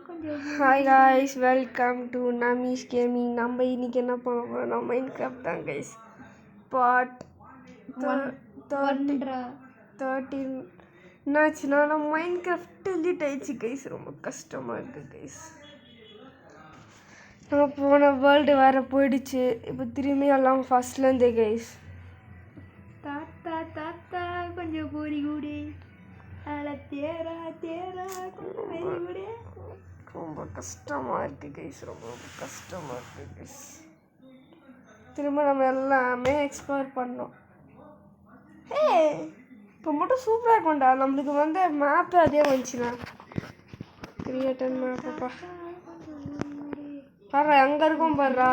Hi guys, welcome to நமீஸ் gaming. நம்ம இன்னைக்கு என்ன பண்ண போகிறோம்னா மைன்கிராஃப்ட் தான் கைஸ். பார்ட் 13. என்னாச்சுன்னா நம்ம மைன்கிராஃப்ட் டெலீட் ஆயிடுச்சு கைஸ். ரொம்ப கஷ்டமாக இருக்குது கைஸ். நம்ம போன வேர்ல்டு வேறு போயிடுச்சு. இப்போ திரும்பி எல்லாம் ஃபர்ஸ்ட்லேருந்தே கைஸ். தாத்தா தாத்தா கொஞ்சம் பூரி கூடி தேரா தேரா கூடி. ரொம்ப கஷ்டமாக இருக்குது கைஸ். ரொம்ப கஷ்டமாக இருக்குது கைஸ். திரும்ப நம்ம எல்லாமே எக்ஸ்ப்ளோர் பண்ணோம். இப்போ மட்டும் சூப்பராக இருக்கும்டா. நம்மளுக்கு வந்து மேப்பு அதே வந்துச்சுண்ணா. கிரியேட்டர் மேப்பப்பா பாரு, அங்கே இருக்கும் பாருடா.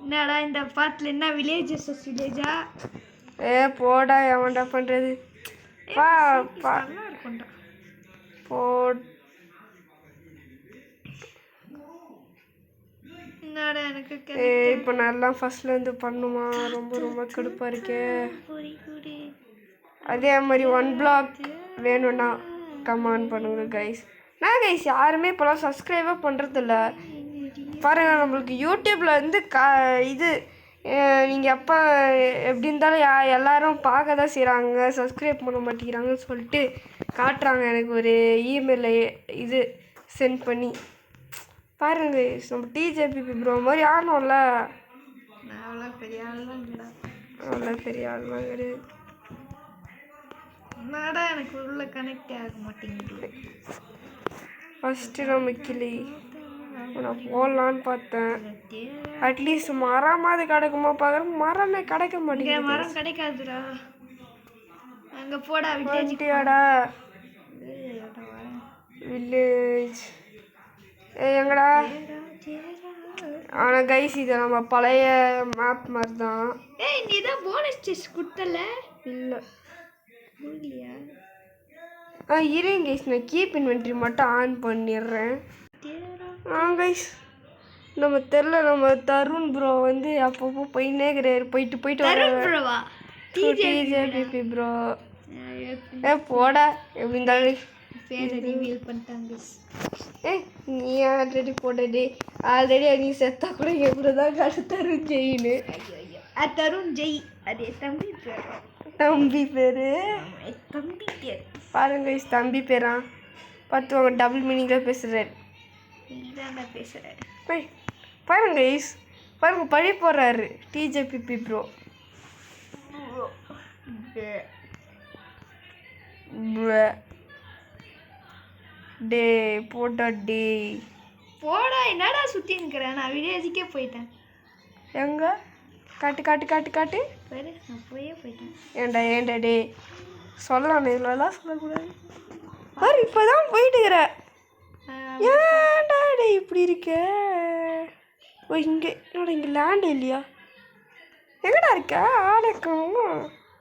என்னடா இந்த பாட்டில் என்ன வில்லேஜஸ் வில்லேஜா? போடா, எவன்டா பண்ணுறது? பா பா போ. என்னடா எனக்கு இப்போ நல்லா ஃபர்ஸ்ட்லேருந்து பண்ணுமா? ரொம்ப கடுப்பாக இருக்கே. அதே மாதிரி 1 பிளாக் வேணும்னா கமெண்ட் பண்ணுங்க கைஸ். நான் கைஸ் யாருமே இப்போலாம் சப்ஸ்கிரைபே பண்ணுறதில்ல பாருங்கள். நம்மளுக்கு யூடியூப்பில் வந்து இது நீங்கள் எப்போ எப்படி இருந்தாலும் எல்லோரும் பார்க்க தான் செய்கிறாங்க, சப்ஸ்கிரைப் பண்ண மாட்டேங்கிறாங்கன்னு சொல்லிட்டு காட்டுறாங்க. எனக்கு ஒரு இமெயில் இது சென்ட் பண்ணி பாருங்க. நம்ம டிஜேபிபி ப்ரோ மாதிரி ஆனோம்ல. அவ்வளோ பெரிய ஆள்லாம் கிடையாது. என்னடா எனக்கு உள்ள கனெக்ட் ஆக மாட்டேங்குது. ஃபஸ்ட்டு நம்ம கிளி நான் போடலான்னு பார்த்தேன். அட்லீஸ்ட் மரமாவது கிடைக்குமா பார்க்குறேன். மரமே கிடைக்க மாட்டேங்குது. மரம் கிடைக்காதுடா. அங்கே போடா வில்லேஜ்டா. வில்லேஜ் எங்கடா? ஆனால் கைஸ் இது நம்ம பழைய மேப் மாதிரி தான். நீ தான் போனஸ் டெஸ்ட் கொடுத்தல? இல்லை இல்லையா? இருங்க கைஸ், நான் கீப் இன்வென்ட்ரி மட்டும் ஆன் பண்ணிடுறேன். கைஸ் நம்ம தெரில, நம்ம தருண் ப்ரோ வந்து அப்பப்போ போயின்னே இருக்கிறாரு. போயிட்டு வர டிஜேபிபி ப்ரோ. போடா, எப்படி இருந்தாலும் பேரை ரிவீல் பண்ணிட்டாங்க. நீ ஆல்ரெடி போட்டே. ஆல்ரெடி நீ செத்தா கூட எப்படி தான் காட்டு தருண் ஜெயின்னு. தருண் ஜெய் அதே தம்பி பேர் பாருங்க கைஸ். தம்பி பேரா பார்த்து அவங்க டபுள் மீனிங்கில் பேசுகிறாரு. பாருங்க கைஸ், பாருங்க பழி போடுறாரு டிஜேபிபி ப்ரோ. டே போட்டா டே போடா. என்னடா சுற்றி நிற்கிறேன்? நான் வில்லேஜுக்கே போயிட்டேன். எங்க காட்டு பாரு, நான் போயிட்டேன். ஏண்டா டே சொல்லலாம், இதெல்லாம் சொல்லக்கூடாது. பாரு இப்போதான் போயிட்டுக்கிற. ஏன்டா டே இப்படி இருக்க? இங்கே லேண்ட் இல்லையா? எங்கடா இருக்க? ஆளுக்கும்.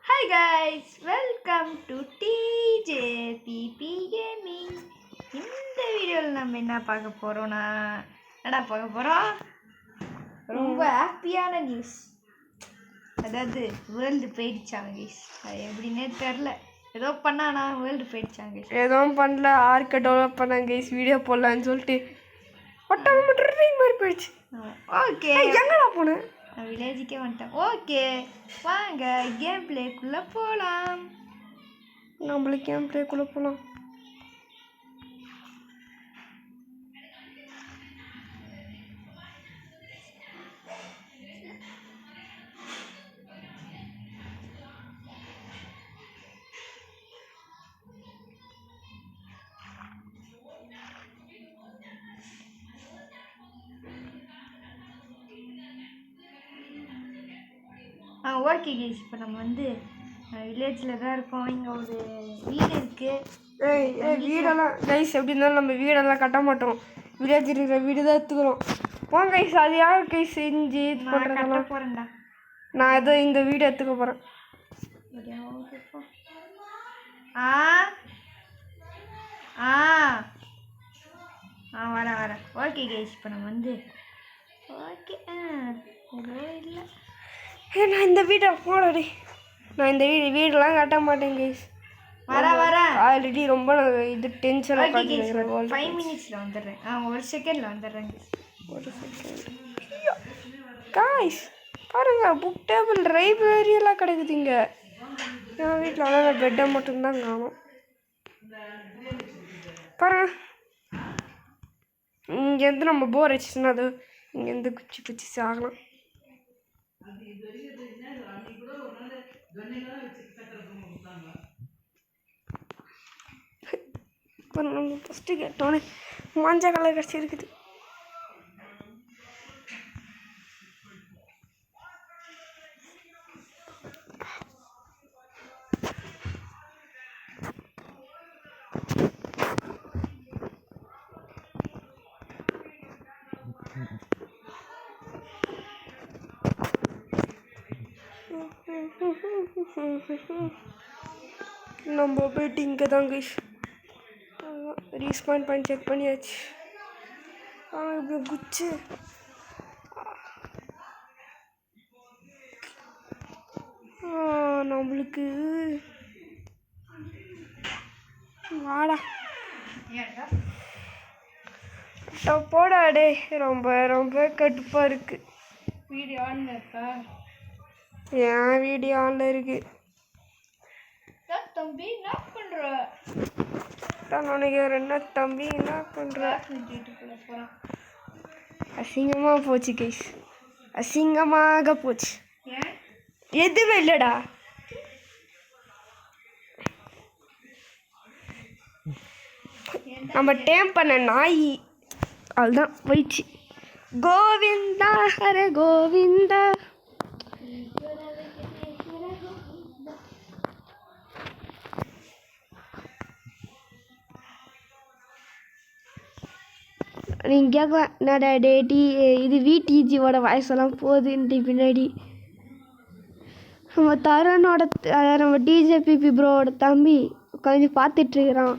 ஹாய் கைஸ், வெல்கம் டு டிஜேபிபி கேமிங். இந்த வீடியோவில் நம்ம என்ன பார்க்க போகிறோன்னா, ரொம்ப ஹாப்பியான நியூஸ். அதாவது வேர்ல்டு போயிடுச்சாங்க கைஸ். அது எப்படின்னே தெரில. ஏதோ பண்ணானா வேர்ல்டு போயிடுச்சாங்க. எதுவும் பண்ணல, ஆர்க்கை டெவலப் பண்ணாங்க கைஸ். வீடியோ போடலான்னு சொல்லிட்டு ஆட்டோமேட்டிக் மாதிரி போயிடுச்சு. ஓகே, எங்கடா போனேன்? நான் வில்லேஜுக்கே வந்துட்டேன். ஓகே வாங்க கேம் பிளேக்குள்ளே போகலாம். நம்மளுக்கு கேம் பிளேக்குள்ளே போகலாம். ஓகே கைஸ், இப்போ நம்ம வந்து வில்லேஜில் தான் இருக்கோம். இங்கே ஒரு வீடு இருக்குது. வீடெல்லாம் கைஸ் எப்படி இருந்தாலும் நம்ம வீடெல்லாம் கட்ட மாட்டோம். வில்லேஜ் இருக்கிற வீடு தான் எடுத்துக்கிறோம். போங்க கைஸ், அது யார் கைஸ் செஞ்சு பண்ணுறதெல்லாம் போகிறேன்டா. நான் ஏதோ இந்த வீடு எடுத்துக்க போகிறேன். வரேன். ஓகே கைஸ், இப்போ நம்ம வந்து ஓகே ஏதோ இல்லை. நான் இந்த வீட்டை போடடி. நான் இந்த வீடெல்லாம் கட்ட மாட்டேன் கைஸ். வரேன் ஆல்ரெடி ரொம்ப இது டென்ஷனாக உட்காந்துருக்கிறேன். 5 மினிட்ஸில் வந்துடுறேன். ஒரு செகண்டில் வந்துடுறேன். ஒரு செகண்ட் காய்ஸ் பாருங்க, புக் டேபிள் லைப்ரரி எல்லாம் கிடைக்குதுங்க. என் வீட்டில் ஆனால் பெட்டை மட்டும்தான் காணும். பாருங்க, இங்கேருந்து நம்ம போர் அடிச்சுன்னா அது இங்கேருந்து குச்சி சாகலாம். இப்போ நம்ம ஃபஸ்ட்டு கேட்டோன்னே மஞ்சள் கலர் கிடச்சிருக்குது. நம்ம போயிட்டு இங்கே தான் கைஸ் ரீஸ்பாண்ட் பண்ணி செக் பண்ணியாச்சு. இப்படி குச்சி நம்மளுக்கு வாடா போடா டே. ரொம்ப ரொம்ப கடுப்பாக இருக்கு. வீடியோ ஆன்ல இருக்கா? ஏன் வீடியோ ஆன்ல இருக்கு தம்பி? என்ன பண்ற? நினைக்கிறேன். என்ன தம்பி என்ன பண்ற? போகிறான். அசிங்கமாக போச்சு கைஸ், அசிங்கமாக போச்சு. ஏன்? எதுவுமே இல்லைடா. நம்ம டேம் பண்ண நாய் அதுதான் போயிடுச்சு. கோவிந்தா ஹரே கோவிந்தா. நீங்கள் கேட்கலாம், என்னடா டேட்டி இது VTGயோட வாய்ஸெல்லாம் போகுதுன்ட்டு பின்னாடி. நம்ம தருணோட நம்ம DJPP ப்ரோவோட தம்பி உட்காந்து பார்த்துட்ருக்குறான்.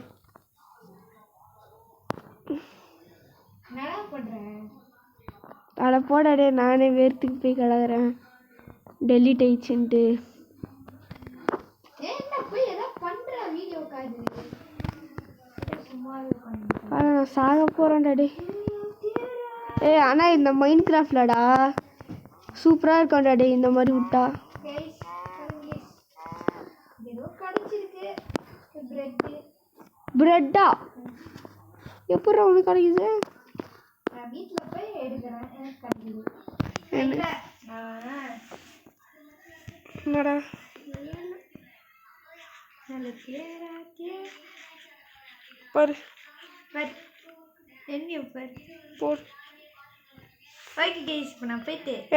அதை போடாடே, நானே வேர்த்துக்கு போய் கிடக்குறேன். டெலிட் ஆயிடுச்சுன்ட்டு. நான் சாக போகிறேன்டாடே. ஆனால் இந்த மைண்ட் கிராஃப்ட்லடா சூப்பராக இருக்கான்டாடே இந்த மாதிரி விட்டா. பிரெட்டா எப்படி உனக்கு கிடைக்குது? என்னடா பாரு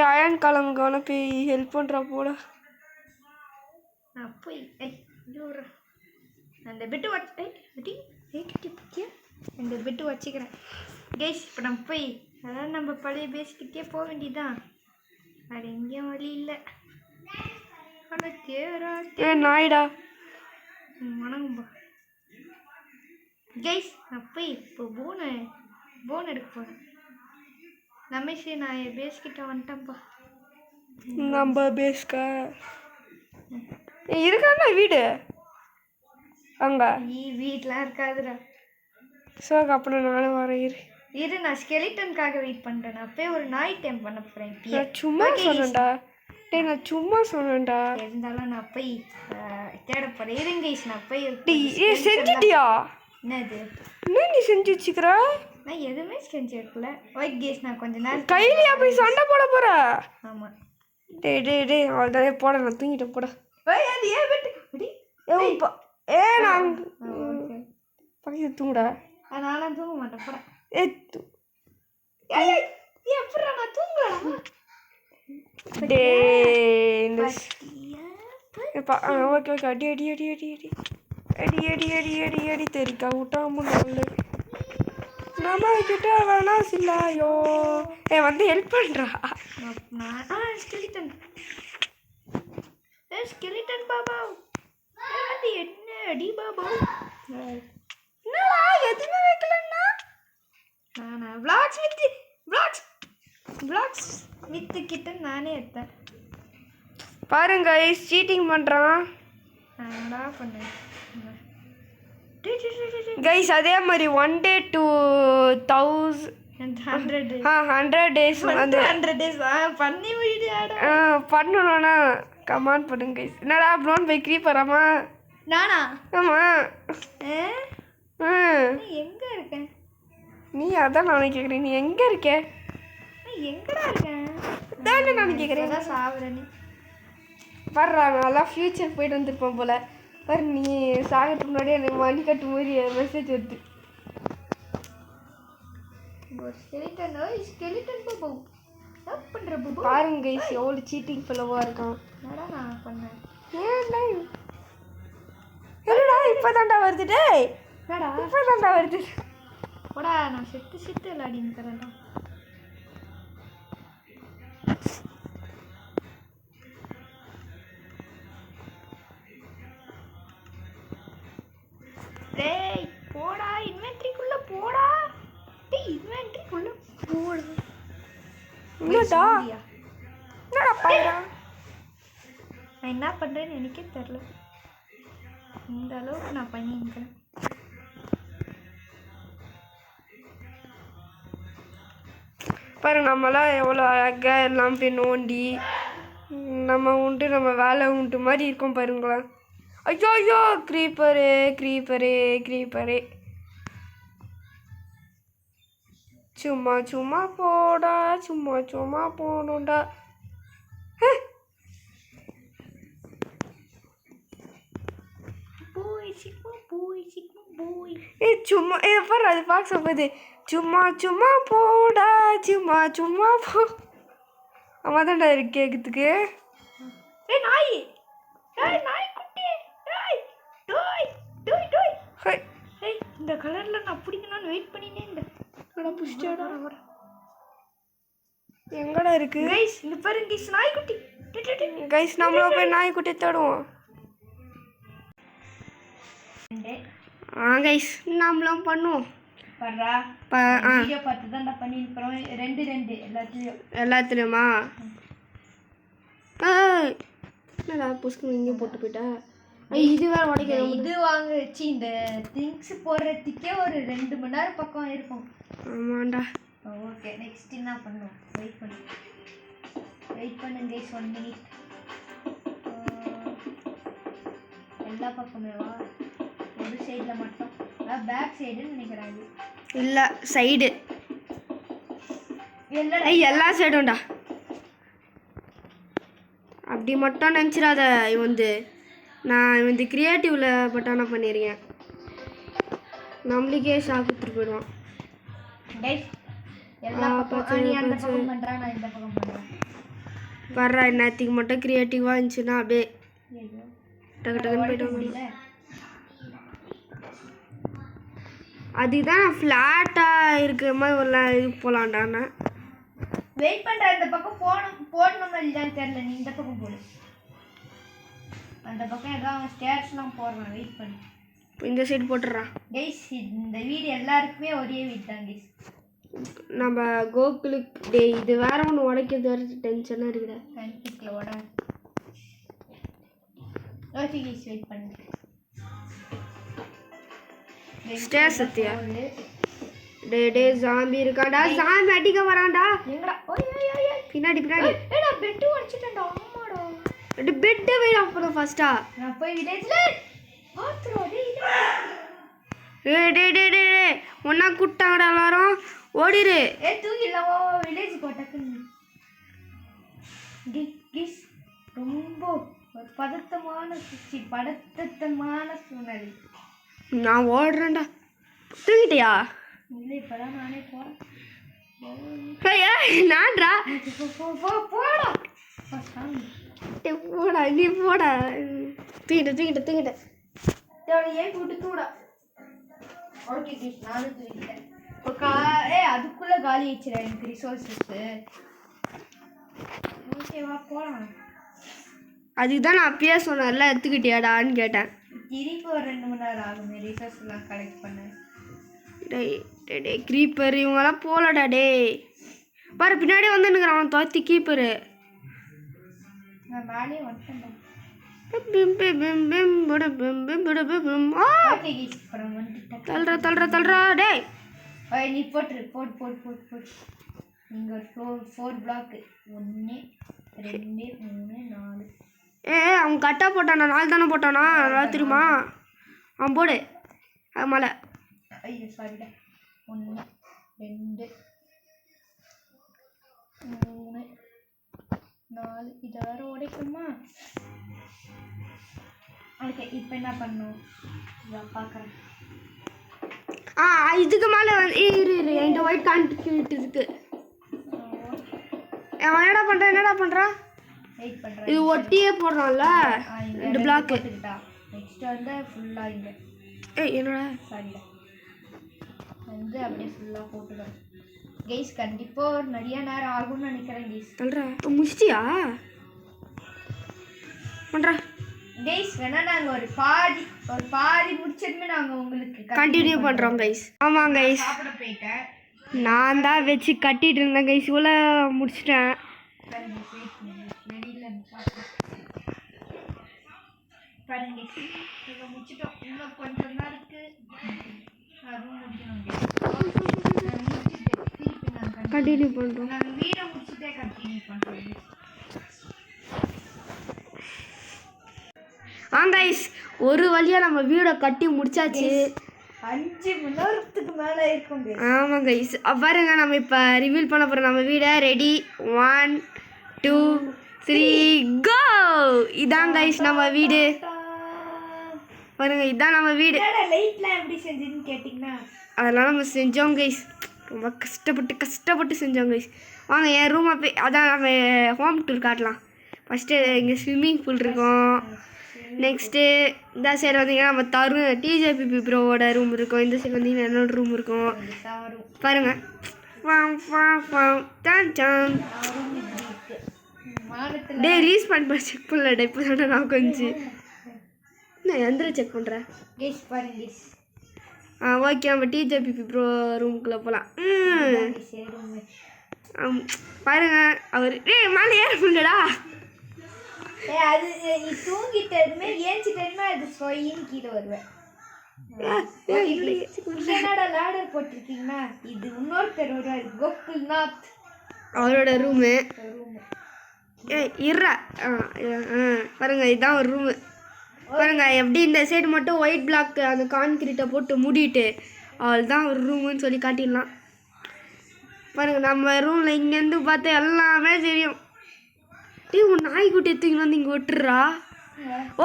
அயன் காலமுக்கு வேணா போய் ஹெல்ப் பண்ணுறா போட. அந்த பெட்டு இந்த பெட்டு வச்சுக்கிறேன் கைஸ். இப்போ நம்ம போய் அதான் நம்ம பழைய பேசிக்கிட்டே போக வேண்டியதான். அது எங்கேயும் வழி இல்லை. நாய்டா வணக்கம்பா கைஸ். நான் போய் இப்போ போன் எடுக்க போகிறேன். ரமேஷ் நான் என் பேஸ்கிட்ட வந்துட்டேன்ப்பா. நம்ம பேஸ்கா இருக்காண்ணா வீடு அங்க வீட்லாம் இருக்காதுடா. சார் அப்புறம் நானும் வரேன். இரு நான் ஸ்கெலிட்டனுக்காக வெயிட் பண்ணுறேன். நான் போய் ஒரு நாய் டைம் பண்ண போகிறேன். நான் சும்மா சொன்னேன்டா. நான் சும்மா சொன்னேன்டா. இருந்தாலும் நான் போய் தேட போகிறேன். இருங்க நான் போய் செஞ்சுட்டியா? என்னது என்ன நீ செஞ்சு வச்சுக்கிற? நான் எதுவுமே செஞ்சு வைக்கல. ஓகே கேஸ், நான் கொஞ்ச நேரம் கையிலையா போய் சண்டை போட போற? ஆமாம். டே அவ்வளோதானே போட. நான் தூங்கிட்டேன் போட. அது ஏன் விட்டு நான் பக்கத்து தூங்குடா. நானும் தூங்க மாட்டேன் போட. எப்படா நான் தூங்கலாம்? டே ஓகே அடி அடி அடி அடி அடி அடி அடி அடி அடி அடி தெரிக்கா விட்டாம நல்ல நம்ம கிட்ட வேணா சில்லாயோ. வந்து ஹெல்ப் பண்ணுறா. ஸ்கெலிட்டன் பாபா அது என்ன அடி பாபா? என்னடா எதுவுமே வைக்கலன்னா? நான் விளாக்ஸ் வித்துக்கிட்ட நானே எடுத்தேன். பாருங்க கைஸ் சீட்டிங் பண்ணுறான் என்னடா பண்ணேன் கைஸ். அதே மாதிரி 1 day to 100 100 days வந்து 100 days பண்ணி விடுயாடா. பண்ணணும்னா கமெண்ட் பண்ணுங்க கைஸ். என்னடா ப்ளோன் பை க்ரீப்பராமா? நானா? ஆமாம். நீ எங்க இருக்க? நீ அதான் நான் கேட்குறேன், நீ எங்கே இருக்க? நீ எங்கடா இருக்க? தானே நான் கேட்குறேன். அதான் சாவுற நீ. வர்றா நல்லா ஃப்யூச்சர் போயிட்டு வந்துருப்போம் போல. பாரு நீ சாகிறதுக்கு முன்னாடி எனக்கு மணி கட்டு மாதிரி மெசேஜ் வருது. ஸ்கெலிட்டன் பாபு என்ன பண்ற பாபு? பாருங்க கைஸ் எவ்வளோ சீட்டிங் ஃபெல்லோவாக இருக்கான். என்னடா நான் பண்ணேன்? ஏன்டா என்னடா இப்போ தாண்டா வருது டேய். என்னடா இப்போ தாண்டா வருது. போடா நான் செத்து விளையாடின்னு தரேன்டா. டேய் போடா இன்வென்ட்ரிக்குள்ள போடா. டேய் இன்வென்ட்ரிக்குள்ள போடா. என்னடா என்னடா பையனா? நான் என்ன பண்றேன்னு எனக்கே தெரியல. இந்த அளவுக்கு நான் பண்ணியிருக்கேன். பாரு நம்மளாம் எவ்வளோ அழகாக எல்லாம் போய் நோண்டி நம்ம உண்டு நம்ம வேலை உண்டு மாதிரி இருக்கோம் பாருங்களேன். ஐயோ ஐயோ க்ரீப்பரு க்ரீப்பரு க்ரீப்பரு. சும்மா சும்மா போடா சும்மா சும்மா போகணுண்டா. சும்மா பாரு அது பார்க்க சொல்லுது. சும்மா சும்மா போடா சும்மா சும்மா போ. அம்மா தான்டா இருக்கு கேட்குறதுக்கு. நாய் நாய் குட்டி இந்த கலர்ல நான் பிடிக்கணும்னு வெயிட் பண்ணினே இருந்தேன். எங்கடா இருக்கு கைஸ்? இந்த பாருங்க கைஸ் நாய்க்குட்டி. கைஸ் நம்மளும் போய் நாய்க்குட்டி தேடுவோம். கைஸ் நம்மளும் பண்ணுவோம். பர்றா வீடியோ பார்த்து தான் நான் பண்ணிருக்கோம். ரெண்டு எல்லாத்துலயுமா? என்னடா புஸ்கு இங்கே போட்டு போயிட்டா? இது வேற உடைக்க. இது வாங்க வச்சு இந்த திங்ஸ் போடுறதுக்கே ஒரு 2 மணி நேரம் பக்கம் இருக்கும். ஆமாண்டா. ஓகே நெக்ஸ்ட் என்ன பண்ணுவோம்? வெயிட் பண்ணுங்க கைஸ் 1 minute. எல்லா பக்கமேவா? ஒரு சைடில் மட்டும் பேக் சைடுன்னு நினைக்கிறாங்க. இல்லை சைடு எல்லா சைடும்டா. அப்படி மட்டும் நினச்சிடாத. நான் வந்து க்ரியேட்டிவில் பட்டானா பண்ணியிருக்கேன். நம்மளுக்கே ஷாக் கொடுத்துட்டு போயிடுவான். எல்லா பக்கம் நீ அந்த பக்கம் பண்ணுறா, நான் இந்த பக்கம் பண்ணுறேன். வர்றா என்னத்துக்கு மட்டும் க்ரியேட்டிவாக இருந்துச்சுன்னா அப்படியே டக்கு டக்குன்னு போயிட்டு முடியல. அதுதான் ஃப்ளாட்டாக இருக்கிற மாதிரி ஒரு இது போகலான்டாண்ணா. வெயிட் பண்ணுறேன். இந்த பக்கம் போடணுமா இல்லைன்னு தெரியல. நீ இந்த பக்கம் போடு. அந்த பக்கம் ஏதாவது ஸ்டேர்ஸ்லாம் போடுறான். வெயிட் பண்ணு. இந்த சைடு போட்டுடுறான். கைஸ் இந்த வீடு எல்லாருக்குமே ஒரே வீடு தான் கைஸ். நம்ம கோகுலுக்கு டே இது வேற ஒன்று உடைக்கிறது வேறு டென்ஷனாக இருக்குதா? கண்டிப்பாக உட. ஓகே கைஸ் வெயிட் பண்ணு. ஸ்டேர் சத்தியா டே ஜாம்பி இருக்காடா. ஜாம்பி அடிக்க வரான்டா. எங்கடா? ஓய் பின்னாடி ஏடா பெட் உடைச்சிட்டேன்டா. ஆமாடா பெட் வெயிட் ஆஃப் பண்ண ஃபர்ஸ்டா. நான் போய் வில்லேஜ்ல பாத்ரூம் டே ஒண்ணா கூட்டாங்கடா எல்லாரும் ஓடிரு. தூங்கிடலாம். வில்லேஜ் போட்டக்குன்னு கிஸ் ரொம்ப ஒரு பதட்டமான சூழ்நிலை. நான் ஓடுறேன்டா. தூங்கிட்டியா? இல்லை இப்போதான் நானே போகிறேன். நான்டா போடா போடா நீ போடா. தூங்கிட்ட ஏன் கூட்டு தூடா. ஓகே கிஷ் நானும் தூங்கிட்டேன். இப்போ அதுக்குள்ளே காலி ஆயிடுச்சுடா எனக்கு ரிசோர்ஸஸ்ஸு. ஓகேவா போகலாம். அதுக்கு தான் நான் அப்பயே சொன்னேன்ல எடுத்துக்கிட்டியாடான்னு கேட்டேன். திருப்பி ஒரு 2 மணி நேரம் ஆகும் ரிசோர்ஸ்லாம் கலெக்ட் பண்ண. டே க்ரீப்பர் இவங்கெல்லாம் போகலடா. டே பாரு பின்னாடி வந்துன்னுக்குறான் அவன் துரத்தி கீப்பரு. நான் மேலே வந்துட்டேன். பிம் பிம் பிம் பிம் புட பிம் பிம் புட பிம். ஆ ஓகே கைஸ் இப்போ நான் வந்துட்டேன். தள்ளுறா டேய். ஓய் நீ போடு. இங்கே ஒரு 4 பிளாக்கு 1 2 3 4. அவன் கரெக்டாக போட்டானா 4 தானே போட்டானா நல்லா தெரியுமா அவன் போடு அது மேலே. ஐயோ சாரிடா. 1 2 3 4 இதை வேற உடைக்குமா? ஓகே இப்போ என்ன பண்ணணும் நான் பார்க்குறேன். இதுக்கு மேலே வந்து இரு என்கிட்ட ஒயிட் கான்கிரீட் இருக்கு. அவன் என்னடா பண்ணுறான்? வெயிட் பண்ணுறேன். இது ஒட்டியே போடுறான்ல இந்த பிளாக்கு. நெக்ஸ்ட் வந்து ஃபுல்லாக இங்கே என்னடா சாரிடா வந்து அப்படியே ஃபுல்லாக போட்டுக்கிறேன். கைஸ் கண்டிப்பாக நிறைய நேரம் ஆகும்னு நினைக்கிறேன் கைஸ். சொல்கிறா முடிச்சிட்டியா பண்ணுறா கைஸ் வேணா நாங்கள் ஒரு பாதி முடிச்சதுமே நாங்கள் உங்களுக்கு கண்டினியூ பண்ணுறோம் கைஸ். ஆமாம் கைஸ் சாப்பிட போயிட்டேன். நான் தான் வச்சு கட்டிட்டு இருந்தேன் கைஸ். இவ்வளோ முடிச்சிட்டேன். வெளியில் பாருங்க இதை முடிச்சிட்டோம். இன்னும் கொஞ்சம் தான் இருக்கு. அதுவும் முடிக்கணும். கண்டினியூ பண்ணுறோம். நாங்கள் வீடை முடிச்சுட்டே கண்டினியூ பண்ணுறோம். கைஸ் ஒரு வழியாக நம்ம வீடை கட்டி முடிச்சாச்சு. 5 மணி நேரத்துக்கு மேலே இருக்கும். ஆமாம் கைஸ் பாருங்க நம்ம இப்போ ரிவீல் பண்ண போகிறோம் நம்ம வீடை. ரெடி 1 2 3 கோ. இதான் கைஸ் நம்ம வீடு பாருங்க. இதான் நம்ம வீடு. லைட்லாம் எப்படி செஞ்சுன்னு கேட்டிங்கன்னா அதெல்லாம் நம்ம செஞ்சோம் கைஸ். ரொம்ப கஷ்டப்பட்டு செஞ்சோம் கைஸ். வாங்க என் ரூமை போய் அதான் நம்ம ஹோம் டூர் காட்டலாம். ஃபஸ்ட்டு இங்கே ஸ்விம்மிங் பூல் இருக்கும். நெக்ஸ்ட்டு இந்த சைடு வந்தீங்கன்னா நம்ம டிஜேபிபி ப்ரோவோட ரூம் இருக்கும். இந்த சைடு வந்தீங்கன்னா என்னோட ரூம் இருக்கும். பாருங்க டே ரீஸ் பண்ண செக் பண்ணலடா. இப்போ தானே நான் கொஞ்சம் நான் எந்திர செக் பண்ணுறேன். ஓகே நம்ம டிஜேபிபி ப்ரோ ரூமுக்குள்ளே போகலாம். பாருங்க அவர் மேலே ஏற முடியலடா. அது நீ தூங்கிட்டதுமே ஏஞ்சிட்டதுமே அது சொயின்னு கீழே வருவேன். என்னடா லேடர் போட்டிருக்கீங்கன்னா இது இன்னொருத்தர் வருவார் கோகுல்நாத் அவரோட ரூமு. இருறா பாருங்க இதுதான் ஒரு ரூமு. பாருங்க எப்படி இந்த சைடு மட்டும் ஒயிட் பிளாக் அந்த கான்கிரீட்டை போட்டு மூடிட்டு அவள் தான் ஒரு ரூமுன்னு சொல்லி காட்டிடலாம். பாருங்க நம்ம ரூமில் இங்கேருந்து பார்த்தா எல்லாமே தெரியும். உன் நாய்க்குட்டி எடுத்துக்கின்னு வந்து இங்கே விட்டுறா.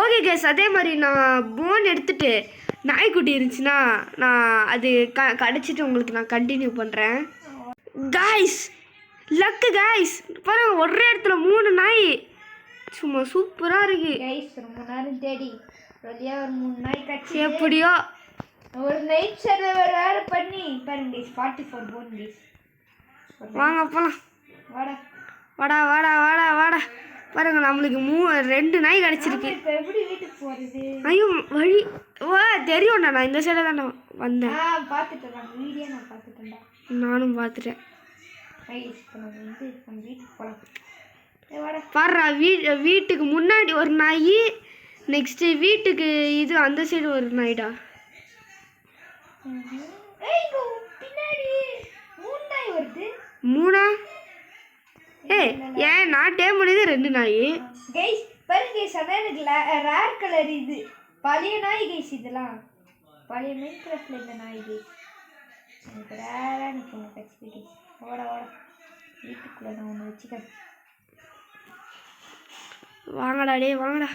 ஓகே கேஸ் அதே மாதிரி நான் போன் எடுத்துகிட்டு நாய்க்குட்டி இருந்துச்சுன்னா நான் அது கடிச்சிட்டு உங்களுக்கு நான் கண்டினியூ பண்ணுறேன். காய்ஸ் லக்கு காய்ஸ் பாருங்க ஒரே இடத்துல 3 நாய் சும்மா சூப்பராக இருக்கு. ரொம்ப நேரம் தேடி வழியா ஒரு 3 நாய் கட்சி எப்படியோ ஒரு நைட் சர்வர் வேறு பண்ணி பாருங்க 44 போன் கைஸ். வாங்க போகலாம். வாடா பாருங்க நம்மளுக்கு 2 நாய் கிடச்சிருக்கு. எப்படி வீட்டுக்கு போகிறது? ஐயோ வழி தெரியும்டா. நான் இந்த சைடை தான் வந்தேன். பார்த்துட்டேன் வீடியோ நான் பார்த்துட்டேன்டா. நானும் பார்த்துட்டேன். வீட்டுக்கு போகலாம். பாடுறா வீட்டுக்கு முன்னாடி ஒரு நாய். நெக்ஸ்ட்டு வீட்டுக்கு இது அந்த சைடு ஒரு நாய்டா. பின்னாடி 3 நாய் வருது. 3 ஏன் நான் டே முடியுது 2 நாய். கைஸ் பாருங்க கைஸ் அதான் எனக்கு ரேர் கலர் இது பழைய நாய் கைஸ். இதெல்லாம் பழைய மைன்கிராஃப்ட்ல இந்த நாய் கைஸ். எனக்கு ரேராக நிற்கும் கட்சி கைஸ். ஓட வீட்டுக்குள்ளே நான் ஒன்று வச்சுக்கிறேன். வாங்கடா டே வாங்கடா.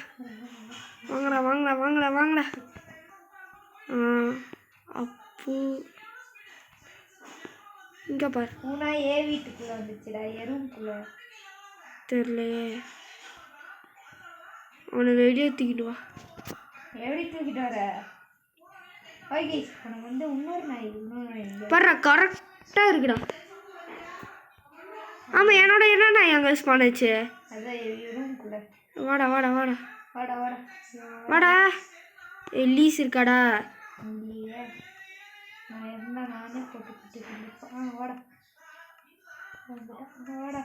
அப்பு இங்கே பாரு. பூனா வீட்டுக்குள்ளே வந்துச்சுடா ரூம்குள்ளே தெரியலையே. அவனை வெளியே தூக்கிட்டு வா. எப்படி தூக்கிட்டு வர? ஓகே உனக்கு வந்து இன்னொரு நாய் பாரு கரெக்டாக இருக்குடா. ஆமாம் என்னோட என்ன நாய் அங்கே ஸ்பான் ஆச்சு. அதான் ரூம்குள்ளே. வாடா லீஸ் இருக்காடா. இல்லையே நான் என்ன நானே போட்டு வாடா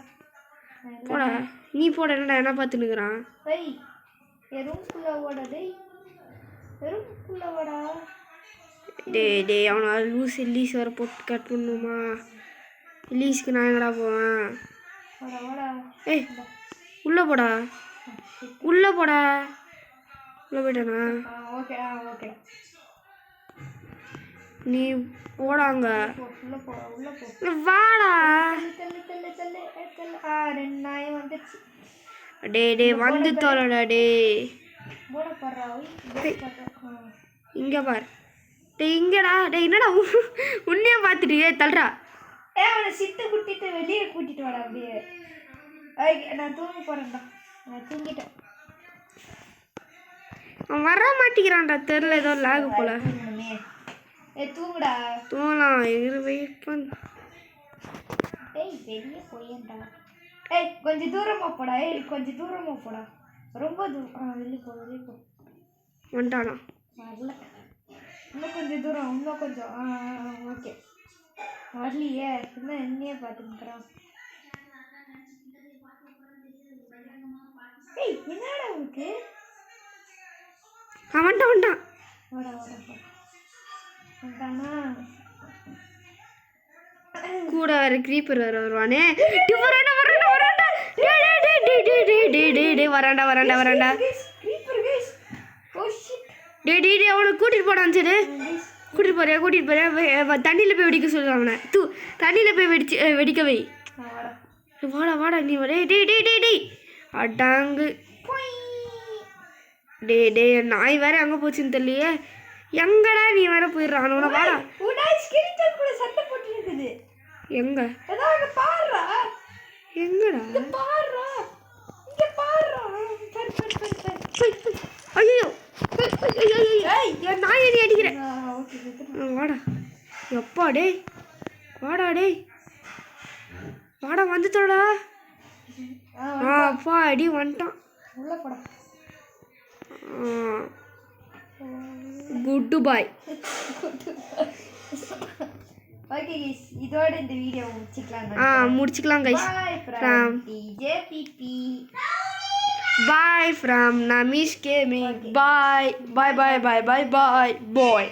போடா நீ போட என்னடா என்ன பார்த்துன்னுக்குறான் டேய் ரூம்குள்ள ஓடா டேய் ரூம்குள்ள ஓடா டேய் அவனை லூஸ் லீஸ் வர போட்டு கட் பண்ணுமா லீஸ்க்கு நான் எங்கடா போவேன் ஓடா ஓடா ஏய் உள்ளே போடா உள்ளே போடா உள்ளே போயிட்டானா ஓகேடா ஓகே நீ போடாங்க உள்ள போ வாடா தள்ளு ரெண்டு நாய் வந்துச்சு டேய் வந்து தோலடா போட போடுறா இங்கே பார் டேய் இங்கடா டேய் என்னடா உன்னையே பார்த்துட்டு தள்ளுறா அவனை சிட்டு குட்டிட்டு வெளியே கூட்டிட்டு வாடா அப்படியே நான் தூங்க போறேன்டா நான் தூங்கிட்டேன் அவன் வர மாட்டேங்கிறான்டா தெரில ஏதோ லாகு போல தூங்குடா தூங்கலாம் வெயிட் பண்ணு ஏய் வெளியே போயேன்டா கொஞ்சம் தூரமா போடா கொஞ்சம் தூரமா போடா ரொம்ப தூரம் வெளியே போ வந்துட்டானா வரல இன்னும் கொஞ்சம் தூரம் இன்னும் கொஞ்சம் ஓகே வரலையே இன்னும் என்னையே பார்த்துக்கிறான் என்னடா உனக்கு வந்துட்டான் வாடா வந்துட்டானா கூட வேற creeper வேற வருவானே வராண்டா டேய் அவனை கூட்டிட்டு போடான்னு சரி கூட்டிட்டு போறியா தண்ணியில் போய் வெடிக்க சொல்லு அவனை தண்ணியில் போய் வெடிக்க வை வாடா நீ டேய் அடாங்கு டேய் நாய் வேற அங்கே போச்சுன்னு தெரியலையே எங்கடா நீ வேற போயிடுறான் வாடா சண்டை போட்டு இருக்குது எங்க பாருடா எங்கடா பாருடா இங்க பாருடா ஐயோ நான் ஏறி அடிக்கிறேன் வாடா எப்பா டேய் வாடா வந்துட்டோடா அப்பா அடி வந்துட்டான் உள்ள போடா குட் பாய் ஓகே गाइस இதோட இந்த வீடியோ முடிச்சுக்கலாம் guys from DJ PP bye from Namish Gaming bye boy